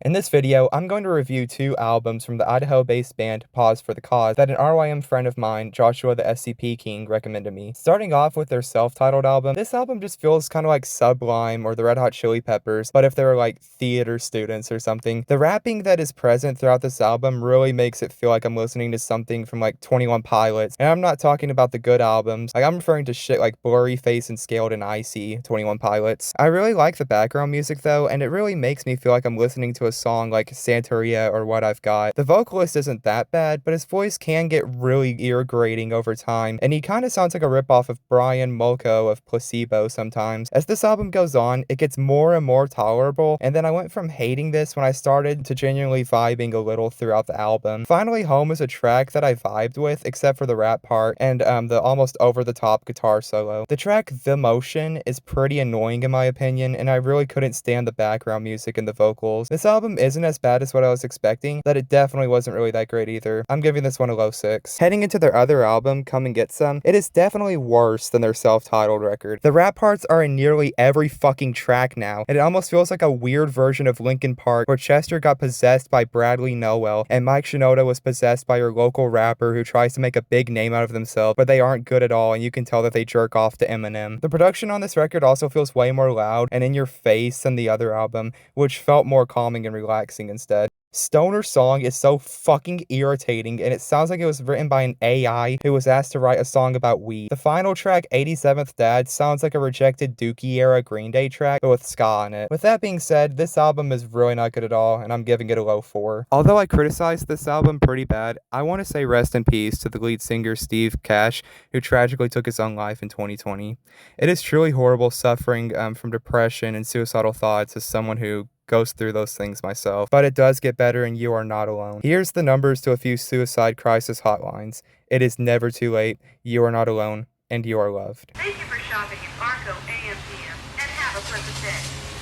In this video, I'm going to review two albums from the Idaho-based band Pause for the Cause that an RYM friend of mine, Joshua the SCP King, recommended me. Starting off with their self-titled album, this album just feels kind of like Sublime or the Red Hot Chili Peppers, but if they were like theater students or something. The rapping that is present throughout this album really makes it feel like I'm listening to something from like 21 Pilots, and I'm not talking about the good albums. Like I'm referring to shit like Blurry Face and Scaled and Icy, 21 Pilots. I really like the background music though, and it really makes me feel like I'm listening to a song like Santeria or What I've Got. The vocalist isn't that bad, but his voice can get really ear grating over time, and he kind of sounds like a ripoff of Brian Molko of Placebo sometimes. As this album goes on, it gets more and more tolerable, and then I went from hating this when I started to genuinely vibing a little throughout the album. Finally Home is a track that I vibed with, except for the rap part and the almost over-the-top guitar solo. The track The Motion is pretty annoying in my opinion, and I really couldn't stand the background music and the vocals. This album isn't as bad as what I was expecting, but it definitely wasn't really that great either. I'm giving this one a low 6. Heading into their other album, Come and Get Some, it is definitely worse than their self-titled record. The rap parts are in nearly every fucking track now, and it almost feels like a weird version of Linkin Park where Chester got possessed by Bradley Nowell and Mike Shinoda was possessed by your local rapper who tries to make a big name out of themselves, but they aren't good at all, and you can tell that they jerk off to Eminem. The production on this record also feels way more loud and in your face than the other album, which felt more calming and relaxing instead. Stoner Song is so fucking irritating, and it sounds like it was written by an AI who was asked to write a song about weed. The final track, 87th Dad, sounds like a rejected Dookie-era Green Day track, but with ska on it. With that being said, this album is really not good at all, and I'm giving it a low 4. Although I criticized this album pretty bad, I want to say rest in peace to the lead singer Steve Cash, who tragically took his own life in 2020. It is truly horrible suffering from depression and suicidal thoughts as someone who goes through those things myself, but it does get better and you are not alone. Here's the numbers to a few suicide crisis hotlines. It is never too late, you are not alone, and you are loved. Thank you for shopping at Arco AM/PM and have a pleasant day.